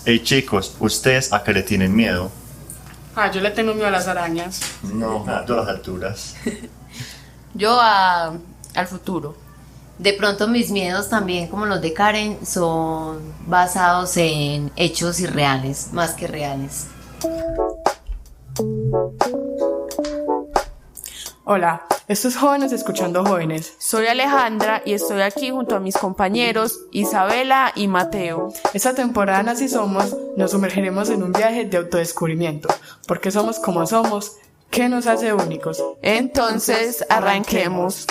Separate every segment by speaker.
Speaker 1: Hey chicos, ¿ustedes a qué le tienen miedo?
Speaker 2: Yo le tengo miedo a las arañas.
Speaker 1: No, a todas las alturas.
Speaker 3: Yo al futuro.
Speaker 4: De pronto mis miedos también, como los de Karen, son basados en hechos irreales, más que reales.
Speaker 2: Hola, esto es Jóvenes Escuchando Jóvenes.
Speaker 3: Soy Alejandra y estoy aquí junto a mis compañeros Isabela y Mateo.
Speaker 2: Esta temporada en Así Somos nos sumergiremos en un viaje de autodescubrimiento. ¿Por qué somos como somos? ¿Qué nos hace únicos?
Speaker 3: Entonces, arranquemos.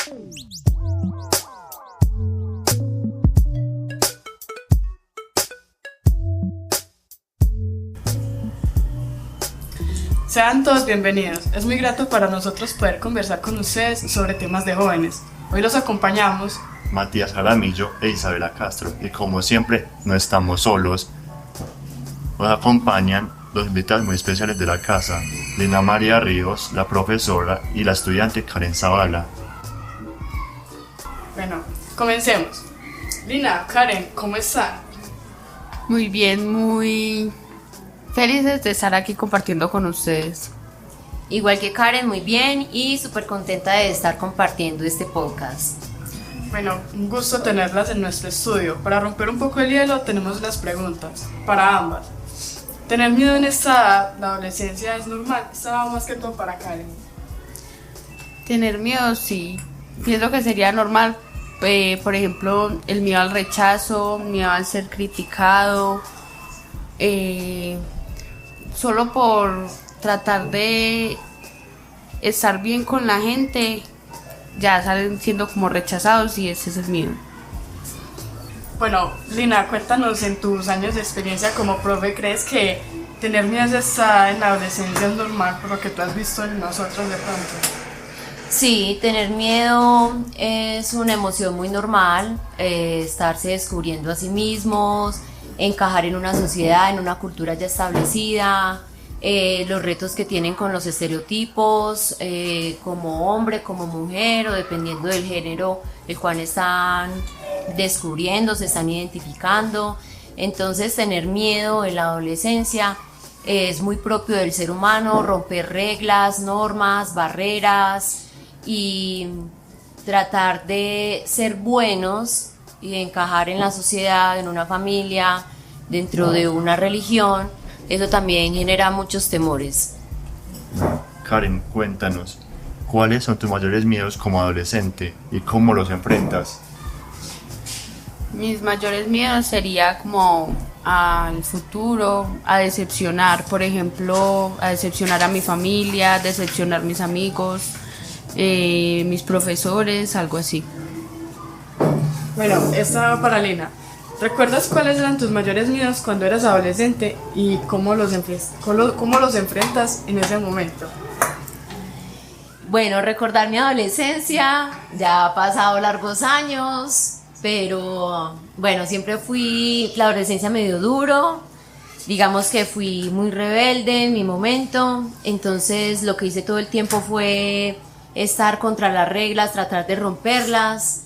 Speaker 2: Sean todos bienvenidos. Es muy grato para nosotros poder conversar con ustedes sobre temas de jóvenes. Hoy los acompañamos
Speaker 1: Matías Jaramillo e Isabela Castro, y como siempre, no estamos solos. Nos acompañan dos invitados muy especiales de la casa, Lina María Ríos, la profesora, y la estudiante Karen Zavala.
Speaker 2: Bueno, comencemos. Lina, Karen, ¿cómo están?
Speaker 3: Muy bien, muy felices de estar aquí compartiendo con ustedes.
Speaker 4: Igual que Karen, muy bien y súper contenta de estar compartiendo este podcast.
Speaker 2: Bueno, un gusto tenerlas en nuestro estudio. Para romper un poco el hielo tenemos unas preguntas para ambas. ¿Tener miedo en esta edad, la adolescencia, es normal? Esta va más que todo para Karen.
Speaker 3: Tener miedo, sí. Pienso que sería normal. Por ejemplo, el miedo al rechazo, miedo al ser criticado. Solo por tratar de estar bien con la gente, ya salen siendo como rechazados y ese es el miedo.
Speaker 2: Bueno, Lina, cuéntanos en tus años de experiencia como profe, ¿crees que tener miedo en la adolescencia es normal por lo que tú has visto en nosotros de pronto?
Speaker 4: Sí, tener miedo es una emoción muy normal, estarse descubriendo a sí mismos, encajar en una sociedad, en una cultura ya establecida, los retos que tienen con los estereotipos, como hombre, como mujer, o dependiendo del género el cual están descubriendo, se están identificando. Entonces, tener miedo en la adolescencia es muy propio del ser humano, romper reglas, normas, barreras y tratar de ser buenos y de encajar en la sociedad, en una familia, dentro de una religión. Eso también genera muchos temores.
Speaker 1: Karen, cuéntanos, ¿cuáles son tus mayores miedos como adolescente y cómo los enfrentas?
Speaker 3: Mis mayores miedos sería como al futuro, a decepcionar, por ejemplo, a decepcionar a mi familia, decepcionar a mis amigos, mis profesores, algo así.
Speaker 2: Bueno, esta va para Lina. ¿Recuerdas cuáles eran tus mayores miedos cuando eras adolescente y cómo los enfrentas en ese momento?
Speaker 4: Bueno, recordar mi adolescencia, ya ha pasado largos años, pero bueno, siempre la adolescencia me dio duro, digamos que fui muy rebelde en mi momento, entonces lo que hice todo el tiempo fue estar contra las reglas, tratar de romperlas.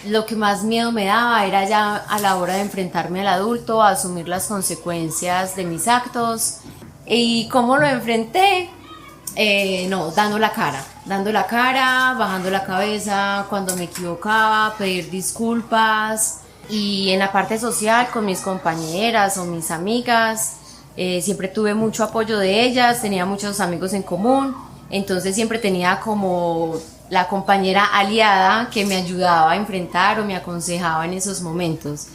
Speaker 4: Lo que más miedo me daba era ya a la hora de enfrentarme al adulto, a asumir las consecuencias de mis actos. ¿Y cómo lo enfrenté? Dando la cara, bajando la cabeza cuando me equivocaba, pedir disculpas. Y en la parte social, con mis compañeras o mis amigas, siempre tuve mucho apoyo de ellas, tenía muchos amigos en común, entonces siempre tenía como la compañera aliada que me ayudaba a enfrentar o me aconsejaba en esos momentos.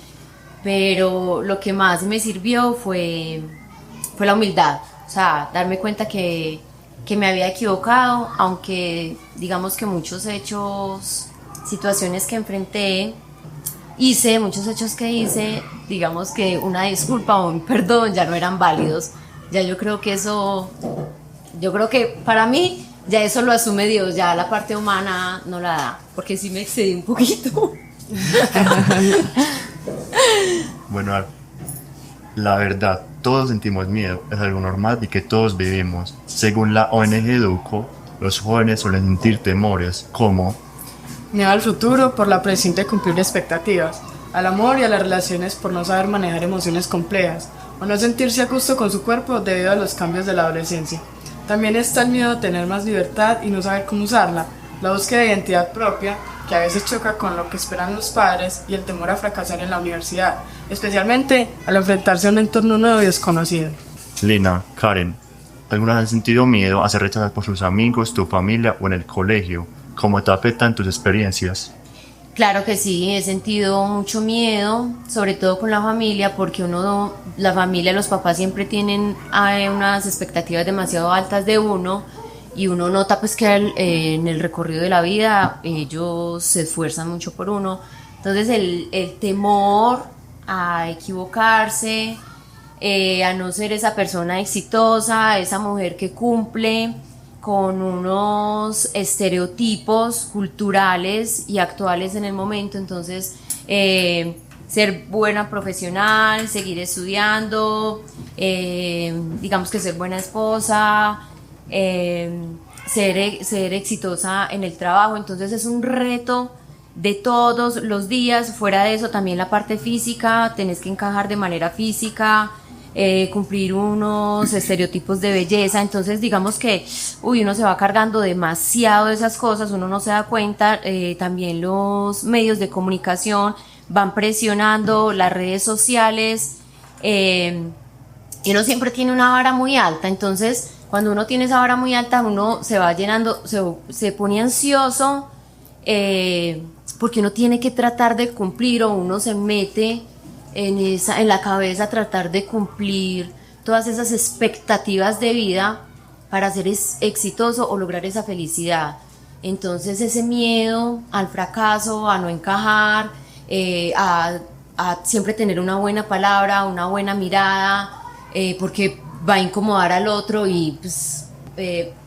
Speaker 4: Pero lo que más me sirvió fue la humildad, o sea, darme cuenta que me había equivocado, aunque digamos que muchos hechos, situaciones que enfrenté, muchos hechos que hice, digamos que una disculpa o un perdón ya no eran válidos. Ya yo creo que para mí ya eso lo asume Dios, ya la parte humana no la da, porque sí me excedí un poquito.
Speaker 1: Bueno, la verdad, todos sentimos miedo, es algo normal y que todos vivimos. Según la ONG Educo, los jóvenes suelen sentir temores como
Speaker 2: Miedo al futuro por la presión de cumplir expectativas. al amor y a las relaciones por no saber manejar emociones complejas o no sentirse a gusto con su cuerpo debido a los cambios de la adolescencia. También está el miedo a tener más libertad y no saber cómo usarla, la búsqueda de identidad propia, que a veces choca con lo que esperan los padres, y el temor a fracasar en la universidad, especialmente al enfrentarse a un entorno nuevo y desconocido.
Speaker 1: Lina, Karen, ¿alguna vez han sentido miedo a ser rechazadas por sus amigos, tu familia o en el colegio? ¿Cómo te afectan tus experiencias?
Speaker 4: Claro que sí, he sentido mucho miedo, sobre todo con la familia, porque la familia, los papás siempre tienen unas expectativas demasiado altas de uno, y uno nota pues que en el recorrido de la vida ellos se esfuerzan mucho por uno. Entonces el temor a equivocarse, a no ser esa persona exitosa, esa mujer que cumple con unos estereotipos culturales y actuales en el momento. Entonces ser buena profesional, seguir estudiando, digamos que ser buena esposa, ser exitosa en el trabajo. Entonces es un reto de todos los días. Fuera de eso también la parte física, tenés que encajar de manera física, cumplir unos estereotipos de belleza. Entonces digamos que uno se va cargando demasiado de esas cosas, uno no se da cuenta. También los medios de comunicación van presionando, las redes sociales, y uno siempre tiene una vara muy alta. Entonces cuando uno tiene esa vara muy alta, uno se va llenando, se pone ansioso, porque uno tiene que tratar de cumplir, o uno se mete en la cabeza a tratar de cumplir todas esas expectativas de vida para ser exitoso o lograr esa felicidad. Entonces ese miedo al fracaso, a no encajar, a siempre tener una buena palabra, una buena mirada, porque va a incomodar al otro, y pues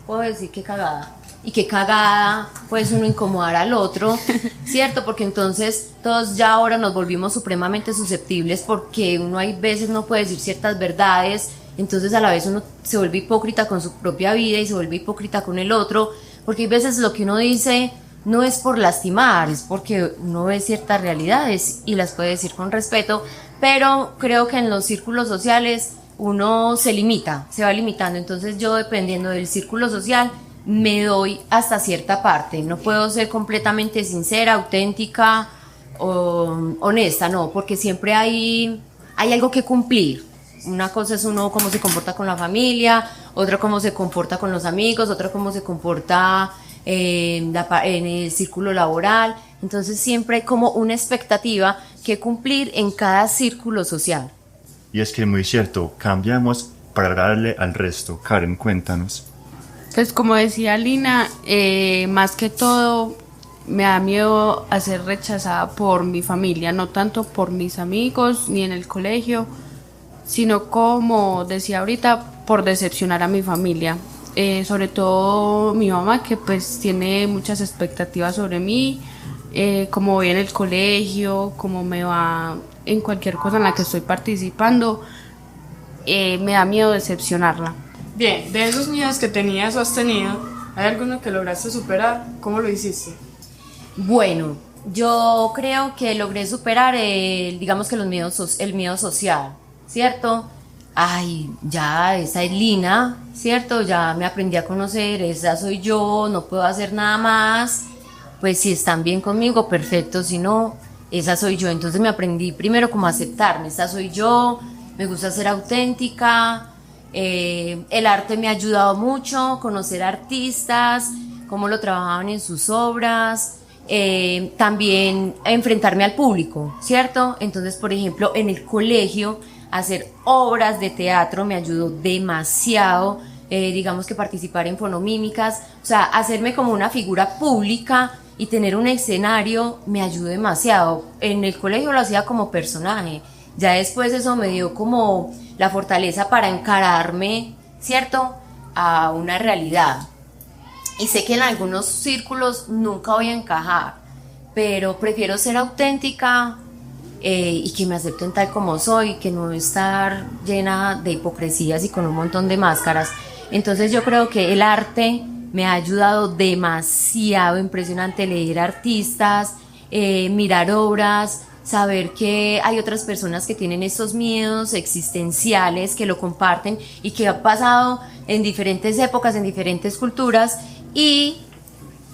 Speaker 4: puedo decir que cagada. Y qué cagada, pues uno incomodar al otro, ¿cierto? Porque entonces todos ya ahora nos volvimos supremamente susceptibles, porque uno hay veces no puede decir ciertas verdades. Entonces a la vez uno se vuelve hipócrita con su propia vida y se vuelve hipócrita con el otro, porque hay veces lo que uno dice no es por lastimar, es porque uno ve ciertas realidades y las puede decir con respeto. Pero creo que en los círculos sociales uno se limita, se va limitando. Entonces yo, dependiendo del círculo social, me doy hasta cierta parte. No puedo ser completamente sincera, auténtica o honesta, no, porque siempre hay algo que cumplir. Una cosa es uno cómo se comporta con la familia, otra cómo se comporta con los amigos, otra cómo se comporta en el círculo laboral. Entonces siempre hay como una expectativa que cumplir en cada círculo social.
Speaker 1: Y es que es muy cierto, cambiamos para agradarle al resto. Karen, cuéntanos.
Speaker 3: Pues como decía Lina, más que todo me da miedo a ser rechazada por mi familia, no tanto por mis amigos ni en el colegio, sino, como decía ahorita, por decepcionar a mi familia. Sobre todo mi mamá, que pues tiene muchas expectativas sobre mí, cómo voy en el colegio, cómo me va en cualquier cosa en la que estoy participando. Me da miedo decepcionarla.
Speaker 2: Bien, de esos miedos que tenías o has tenido, ¿hay alguno que lograste superar? ¿Cómo lo hiciste?
Speaker 4: Bueno, yo creo que logré superar digamos que el miedo social, ¿cierto? Ay, ya, esa es Lina, ¿cierto? Ya me aprendí a conocer, esa soy yo, no puedo hacer nada más. Pues si están bien conmigo, perfecto, si no, esa soy yo. Entonces me aprendí primero como a aceptarme, esa soy yo, me gusta ser auténtica. El arte me ha ayudado mucho, conocer artistas, cómo lo trabajaban en sus obras, también enfrentarme al público, ¿cierto? Entonces, por ejemplo, en el colegio, hacer obras de teatro me ayudó demasiado. Digamos que participar en fonomímicas, o sea, hacerme como una figura pública y tener un escenario me ayudó demasiado. En el colegio lo hacía como personaje, ya después eso me dio como la fortaleza para encararme, ¿cierto?, a una realidad. Y sé que en algunos círculos nunca voy a encajar, pero prefiero ser auténtica, y que me acepten tal como soy, que no estar llena de hipocresías y con un montón de máscaras. Entonces yo creo que el arte me ha ayudado demasiado, impresionante, leer artistas, mirar obras, saber que hay otras personas que tienen estos miedos existenciales, que lo comparten y que ha pasado en diferentes épocas, en diferentes culturas, y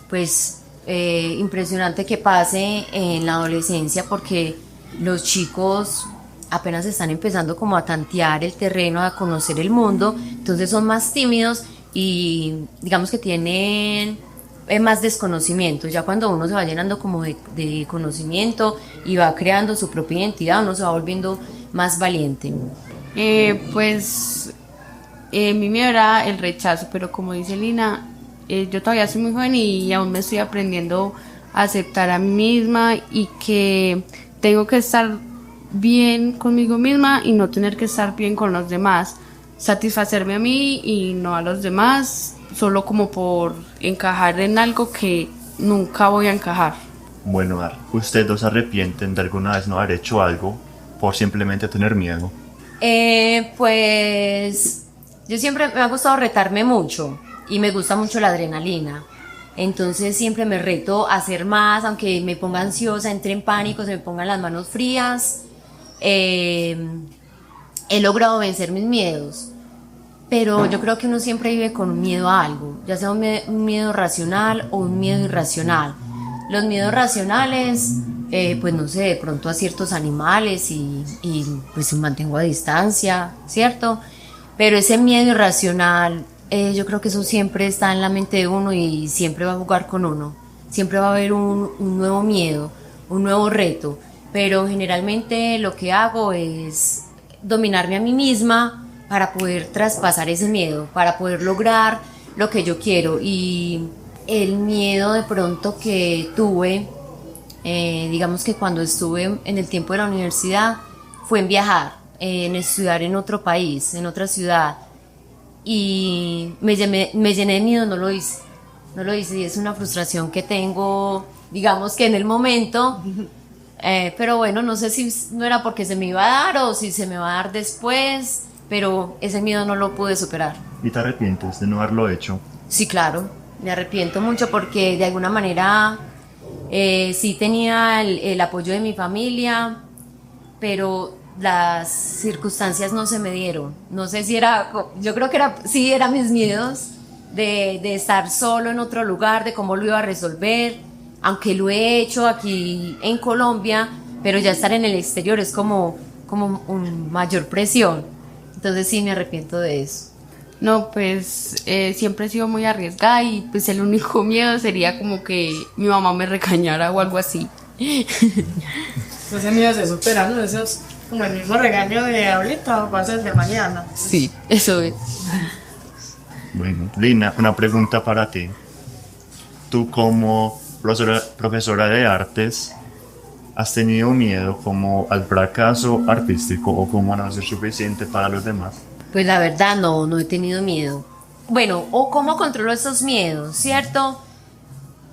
Speaker 4: pues impresionante que pase en la adolescencia, porque los chicos apenas están empezando como a tantear el terreno, a conocer el mundo, entonces son más tímidos y digamos que tienen más desconocimiento. Ya cuando uno se va llenando como de conocimiento y va creando su propia identidad, uno se va volviendo más valiente.
Speaker 3: Pues mi miedo era el rechazo, pero como dice Lina, yo todavía soy muy joven y aún me estoy aprendiendo a aceptar a mí misma y que tengo que estar bien conmigo misma y no tener que estar bien con los demás, satisfacerme a mí y no a los demás, solo como por encajar en algo que nunca voy a encajar.
Speaker 1: Bueno, ¿ustedes dos se arrepienten de alguna vez no haber hecho algo por simplemente tener miedo?
Speaker 4: Pues yo siempre me ha gustado retarme mucho y me gusta mucho la adrenalina. Entonces siempre me reto a hacer más, aunque me ponga ansiosa, entre en pánico, se me pongan las manos frías. He logrado vencer mis miedos, pero yo creo que uno siempre vive con miedo a algo, ya sea un miedo racional o un miedo irracional. Los miedos racionales, pues no sé, de pronto a ciertos animales y pues me mantengo a distancia, ¿cierto? Pero ese miedo irracional, yo creo que eso siempre está en la mente de uno y siempre va a jugar con uno. Siempre va a haber un nuevo miedo, un nuevo reto, pero generalmente lo que hago es dominarme a mí misma para poder traspasar ese miedo, para poder lograr lo que yo quiero. Y el miedo de pronto que tuve, digamos que cuando estuve en el tiempo de la universidad, fue en viajar, en estudiar en otro país, en otra ciudad. Y me llené de miedo, no lo hice y es una frustración que tengo, digamos que en el momento, pero bueno, no sé si no era porque se me iba a dar o si se me va a dar después, pero ese miedo no lo pude superar.
Speaker 1: ¿Y te arrepientes de no haberlo hecho?
Speaker 4: Sí, claro, me arrepiento mucho porque de alguna manera sí tenía el apoyo de mi familia, pero las circunstancias no se me dieron. No sé si era, yo creo que eran mis miedos de estar solo en otro lugar, de cómo lo iba a resolver, aunque lo he hecho aquí en Colombia, pero ya estar en el exterior es como una mayor presión. Entonces sí me arrepiento de eso.
Speaker 3: No, pues siempre he sido muy arriesgada y pues el único miedo sería como que mi mamá me regañara o algo así.
Speaker 2: Ese miedo se supera, ¿no? Eso es como el mismo regaño de ahorita o va a ser de mañana.
Speaker 3: Sí, eso es.
Speaker 1: Bueno, Lina, una pregunta para ti. Tú como profesora de artes, ¿has tenido miedo como al fracaso artístico o como a no ser suficiente para los demás?
Speaker 4: Pues la verdad no he tenido miedo. Bueno, o cómo controlo esos miedos, ¿cierto?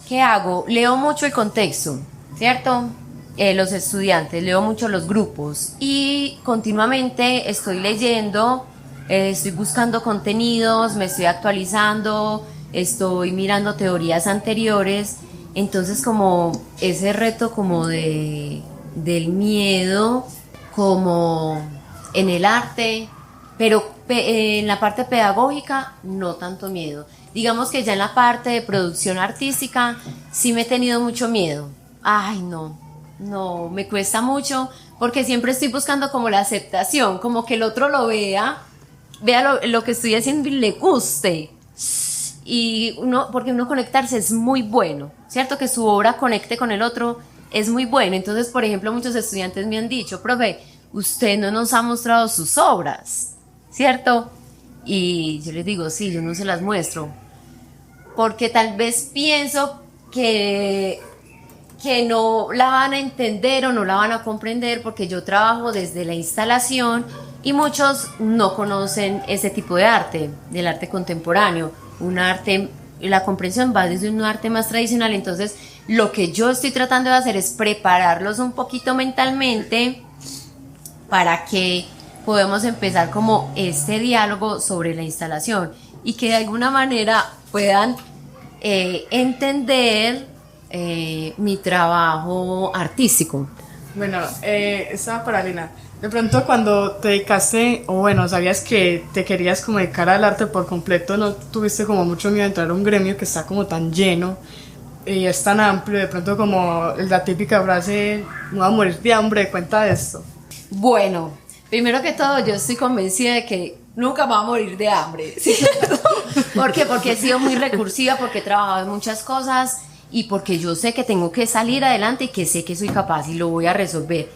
Speaker 4: ¿Qué hago? Leo mucho el contexto, ¿cierto? Los estudiantes, leo mucho los grupos y continuamente estoy leyendo, estoy buscando contenidos, me estoy actualizando, estoy mirando teorías anteriores. Entonces como ese reto como del miedo, como en el arte, pero en la parte pedagógica no tanto miedo. Digamos que ya en la parte de producción artística sí me he tenido mucho miedo. Ay, no, me cuesta mucho porque siempre estoy buscando como la aceptación, como que el otro lo vea lo que estoy haciendo y le guste. Y porque uno conectarse es muy bueno, ¿cierto? Que su obra conecte con el otro es muy bueno. Entonces, por ejemplo, muchos estudiantes me han dicho, profe, usted no nos ha mostrado sus obras, ¿cierto? Y yo les digo, sí, yo no se las muestro, porque tal vez pienso que no la van a entender o no la van a comprender, porque yo trabajo desde la instalación y muchos no conocen ese tipo de arte, del arte contemporáneo. Un arte, la comprensión va desde un arte más tradicional. Entonces lo que yo estoy tratando de hacer es prepararlos un poquito mentalmente para que podamos empezar como este diálogo sobre la instalación y que de alguna manera puedan entender mi trabajo artístico.
Speaker 2: Bueno, estaba para Lina. De pronto cuando te dedicaste, o bueno, sabías que te querías como dedicar al arte por completo, ¿no tuviste como mucho miedo de entrar a un gremio que está como tan lleno y es tan amplio? De pronto como la típica frase, me voy a morir de hambre, cuenta de esto.
Speaker 4: Bueno, primero que todo, yo estoy convencida de que nunca me voy a morir de hambre. ¿Sí? ¿Por qué? Porque he sido muy recursiva, porque he trabajado en muchas cosas y porque yo sé que tengo que salir adelante y que sé que soy capaz y lo voy a resolver.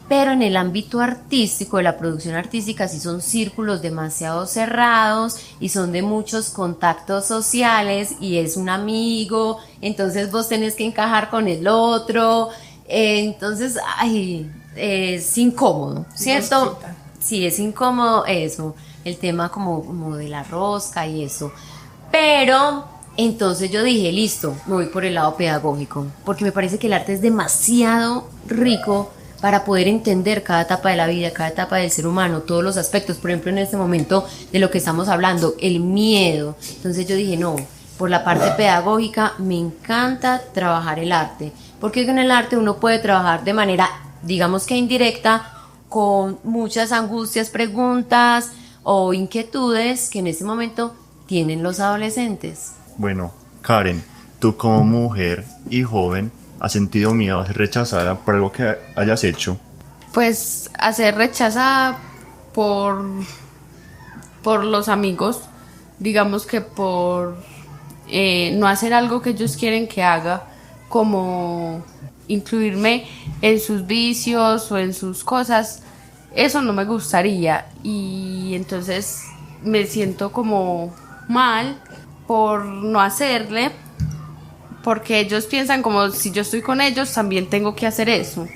Speaker 4: Pero en el ámbito artístico, de la producción artística, sí son círculos demasiado cerrados y son de muchos contactos sociales y es un amigo, entonces vos tenés que encajar con el otro, entonces, ay, es incómodo, ¿cierto? Sí, es incómodo eso, el tema como de la rosca y eso. Pero entonces yo dije, listo, me voy por el lado pedagógico, porque me parece que el arte es demasiado rico para poder entender cada etapa de la vida, cada etapa del ser humano, todos los aspectos. Por ejemplo, en este momento de lo que estamos hablando, el miedo. Entonces yo dije, no, por la parte pedagógica me encanta trabajar el arte, porque con el arte uno puede trabajar de manera, digamos que indirecta, con muchas angustias, preguntas o inquietudes que en este momento tienen los adolescentes.
Speaker 1: Bueno, Karen, tú como mujer y joven, ¿has sentido miedo a ser rechazada por algo que hayas hecho?
Speaker 3: Pues a ser rechazada por los amigos, digamos que por no hacer algo que ellos quieren que haga, como incluirme en sus vicios o en sus cosas, eso no me gustaría y entonces me siento como mal por no hacerle, porque ellos piensan como si yo estoy con ellos también tengo que hacer eso,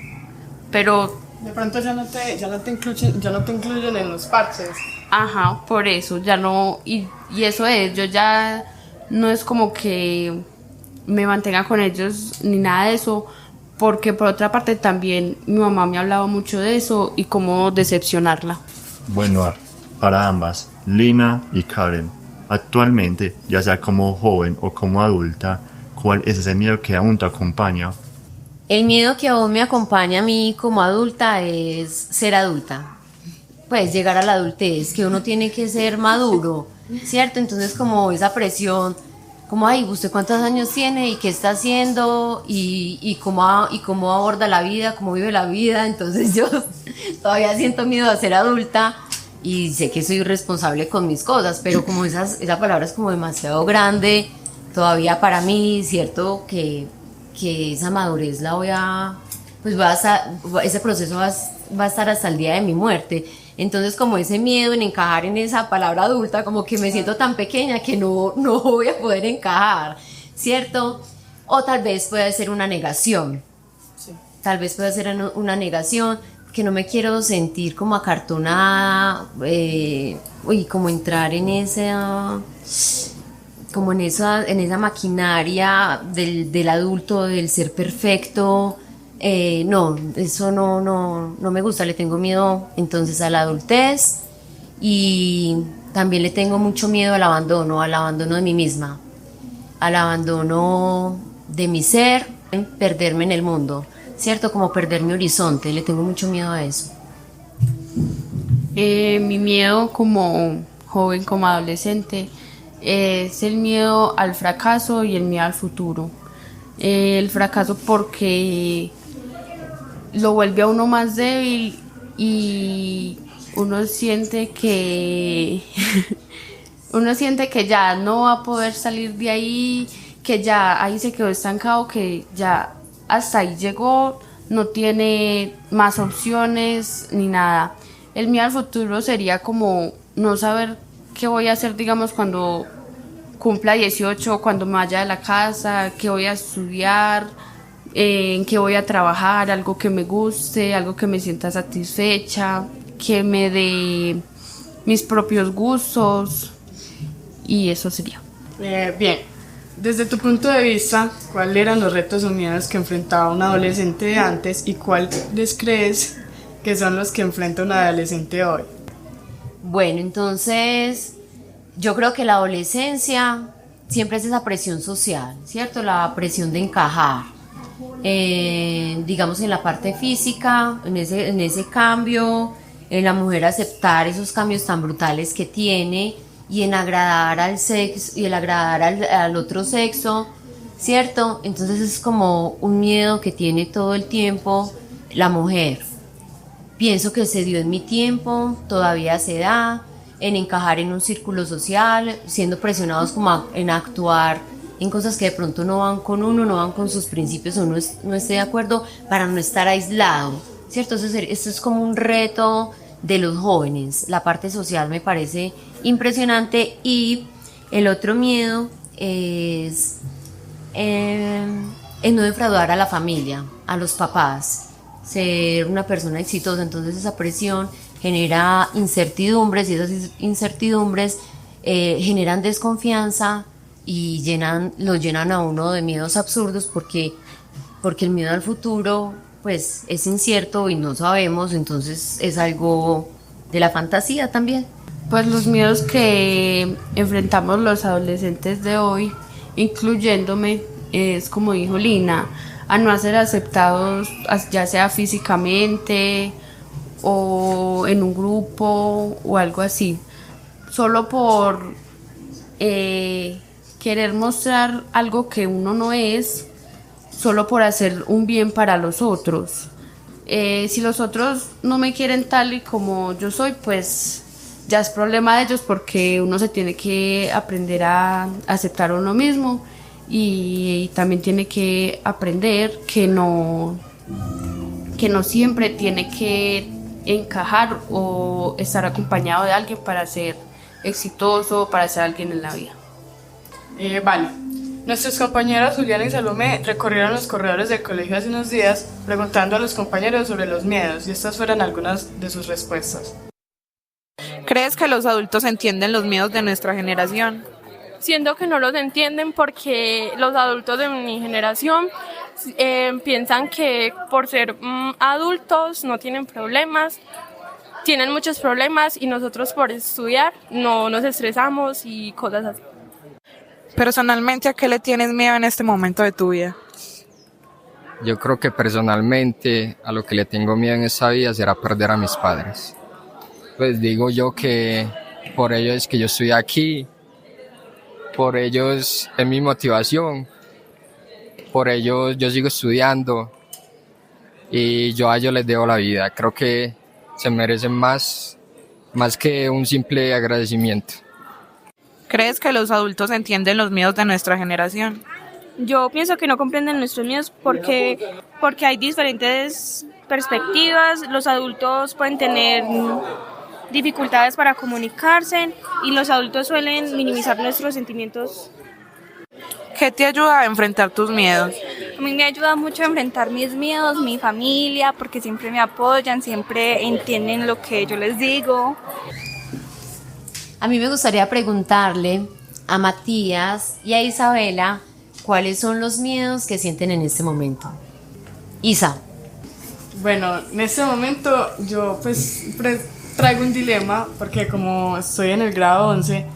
Speaker 3: pero
Speaker 2: De pronto ya no te incluyen en los parches.
Speaker 3: ajá, por eso ya no, y eso es, yo ya no es como que me mantenga con ellos ni nada de eso, porque por otra parte también mi mamá me hablaba mucho de eso y cómo decepcionarla.
Speaker 1: Bueno, para ambas, Lina y Karen, actualmente, ya sea como joven o como adulta, ¿cuál es ese miedo que aún te acompaña?
Speaker 4: El miedo que aún me acompaña a mí como adulta es ser adulta. Pues llegar a la adultez, que uno tiene que ser maduro, ¿cierto? Entonces como esa presión, como, ay, ¿usted cuántos años tiene y qué está haciendo? Y cómo aborda la vida, cómo vive la vida. Entonces yo todavía siento miedo a ser adulta y sé que soy responsable con mis cosas, pero como esa palabra es como demasiado grande todavía para mí, ¿cierto? Que esa madurez la ese proceso va a estar hasta el día de mi muerte. Entonces como ese miedo en encajar en esa palabra adulta, como que me siento tan pequeña que no voy a poder encajar, ¿cierto? O tal vez puede ser una negación.
Speaker 2: Sí.
Speaker 4: Tal vez puede ser una negación, que no me quiero sentir como acartonada, como entrar en esa maquinaria del adulto, del ser perfecto. No, eso no me gusta, le tengo miedo entonces a la adultez y también le tengo mucho miedo al abandono de mí misma, al abandono de mi ser, perderme en el mundo, ¿cierto? Como perder mi horizonte, le tengo mucho miedo a eso.
Speaker 3: Mi miedo como joven, como adolescente, es el miedo al fracaso y el miedo al futuro. El fracaso porque lo vuelve a uno más débil y uno siente que ya no va a poder salir de ahí, que ya ahí se quedó estancado, que ya hasta ahí llegó, no tiene más opciones ni nada. El miedo al futuro sería como no saber qué voy a hacer, digamos, cuando cumpla 18, cuando me vaya de la casa, qué voy a estudiar, en qué voy a trabajar, algo que me guste, algo que me sienta satisfecha, que me dé mis propios gustos, y eso sería.
Speaker 2: Bien, desde tu punto de vista, ¿cuáles eran los retos o miedos que enfrentaba un adolescente de antes y cuáles crees que son los que enfrenta un adolescente hoy?
Speaker 4: Bueno, entonces yo creo que la adolescencia siempre es esa presión social, ¿cierto? La presión de encajar. digamos en la parte física, en ese cambio, en la mujer aceptar esos cambios tan brutales que tiene y en agradar al sexo y el agradar al otro sexo, ¿cierto? Entonces es como un miedo que tiene todo el tiempo la mujer. Pienso que se dio en mi tiempo, todavía se da, en encajar en un círculo social, siendo presionados como en actuar en cosas que de pronto no van con uno, no van con sus principios, uno no esté de acuerdo, para no estar aislado, ¿cierto? Esto es como un reto de los jóvenes. La parte social me parece impresionante. Y el otro miedo es el no defraudar a la familia, a los papás, ser una persona exitosa. Entonces esa presión genera incertidumbres y esas incertidumbres generan desconfianza y lo llenan a uno de miedos absurdos porque el miedo al futuro pues es incierto y no sabemos, entonces es algo de la fantasía también.
Speaker 3: Pues los miedos que enfrentamos los adolescentes de hoy, incluyéndome, es como dijo Lina, a no ser aceptados, ya sea físicamente o en un grupo o algo así, solo por querer mostrar algo que uno no es, solo por hacer un bien para los otros. Si los otros no me quieren tal y como yo soy, pues ya es problema de ellos, porque uno se tiene que aprender a aceptar a uno mismo y también tiene que aprender que no siempre tiene que encajar o estar acompañado de alguien para ser exitoso, para ser alguien en la vida.
Speaker 2: Vale. Nuestros compañeros Juliana y Salomé recorrieron los corredores del colegio hace unos días preguntando a los compañeros sobre los miedos, y estas fueron algunas de sus respuestas.
Speaker 5: ¿Crees que los adultos entienden los miedos de nuestra generación?
Speaker 6: Siento que no los entienden porque los adultos de mi generación piensan que por ser adultos no tienen problemas, tienen muchos problemas, y nosotros por estudiar no nos estresamos y cosas así.
Speaker 5: Personalmente, ¿a qué le tienes miedo en este momento de tu vida?
Speaker 7: Yo creo que personalmente a lo que le tengo miedo en esta vida será perder a mis padres. Pues digo yo que por ellos es que yo estoy aquí, por ellos es mi motivación, por ellos yo sigo estudiando y yo a ellos les debo la vida. Creo que se merecen más que un simple agradecimiento.
Speaker 5: ¿Crees que los adultos entienden los miedos de nuestra generación?
Speaker 6: Yo pienso que no comprenden nuestros miedos porque hay diferentes perspectivas. Los adultos pueden tener dificultades para comunicarse y los adultos suelen minimizar nuestros sentimientos.
Speaker 5: ¿Qué te ayuda a enfrentar tus miedos?
Speaker 6: A mí me ayuda mucho a enfrentar mis miedos, mi familia, porque siempre me apoyan, siempre entienden lo que yo les digo.
Speaker 4: A mí me gustaría preguntarle a Matías y a Isabela cuáles son los miedos que sienten en este momento. Isa.
Speaker 2: Bueno, en este momento yo pues traigo un dilema, porque como estoy en el grado 11,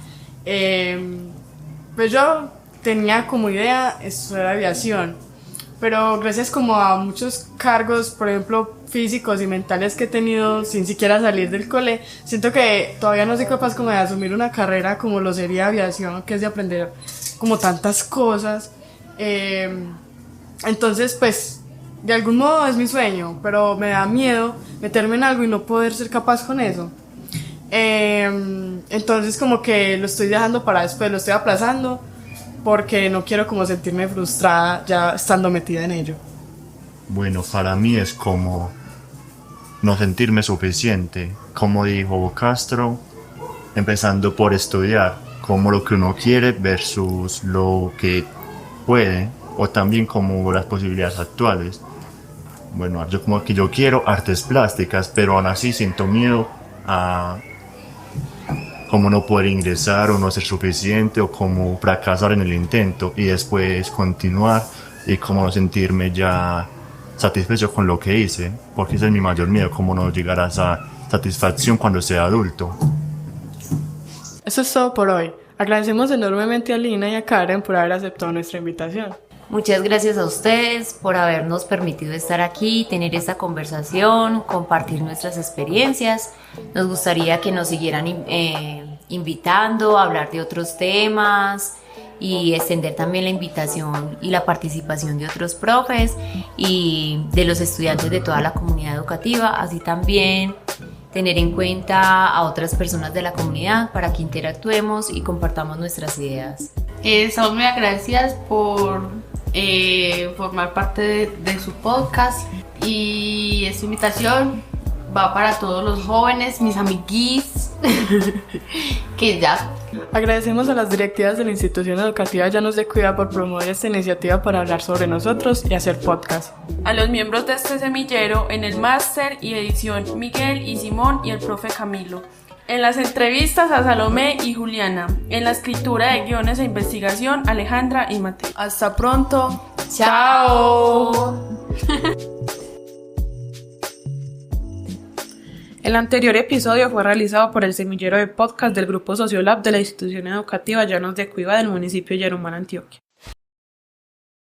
Speaker 2: pues yo tenía como idea estudiar aviación, pero gracias como a muchos cargos, por ejemplo, físicos y mentales que he tenido sin siquiera salir del cole, siento que todavía no soy capaz como de asumir una carrera como lo sería aviación, que es de aprender como tantas cosas. Entonces pues de algún modo es mi sueño, pero me da miedo meterme en algo y no poder ser capaz con eso. Entonces como que lo estoy dejando para después, lo estoy aplazando porque no quiero como sentirme frustrada ya estando metida en ello.
Speaker 1: Bueno, para mí es como no sentirme suficiente, como dijo Castro, empezando por estudiar, como lo que uno quiere versus lo que puede, o también como las posibilidades actuales. Bueno, yo como que yo quiero artes plásticas, pero aún así siento miedo a como no poder ingresar o no ser suficiente, o como fracasar en el intento y después continuar y como no sentirme ya satisfecho con lo que hice, porque ese es mi mayor miedo, como no llegar a esa satisfacción cuando sea adulto.
Speaker 2: Eso es todo por hoy. Agradecemos enormemente a Lina y a Karen por haber aceptado nuestra invitación.
Speaker 4: Muchas gracias a ustedes por habernos permitido estar aquí, tener esta conversación, compartir nuestras experiencias. Nos gustaría que nos siguieran invitando a hablar de otros temas y extender también la invitación y la participación de otros profes y de los estudiantes de toda la comunidad educativa, así también tener en cuenta a otras personas de la comunidad para que interactuemos y compartamos nuestras ideas.
Speaker 3: Estamos muy agradecidas por formar parte de su podcast, y esta invitación va para todos los jóvenes, mis amiguis, que ya.
Speaker 2: Agradecemos a las directivas de la institución educativa Llanos de Cuida por promover esta iniciativa para hablar sobre nosotros y hacer podcast.
Speaker 5: A los miembros de este semillero en el máster y edición Miguel y Simón y el profe Camilo. En las entrevistas a Salomé y Juliana. En la escritura de guiones e investigación Alejandra y Mateo.
Speaker 2: Hasta pronto.
Speaker 4: ¡Chao!
Speaker 5: El anterior episodio fue realizado por el semillero de podcast del Grupo Sociolab de la institución educativa Llanos de Cuiva del municipio de Yarumán, Antioquia.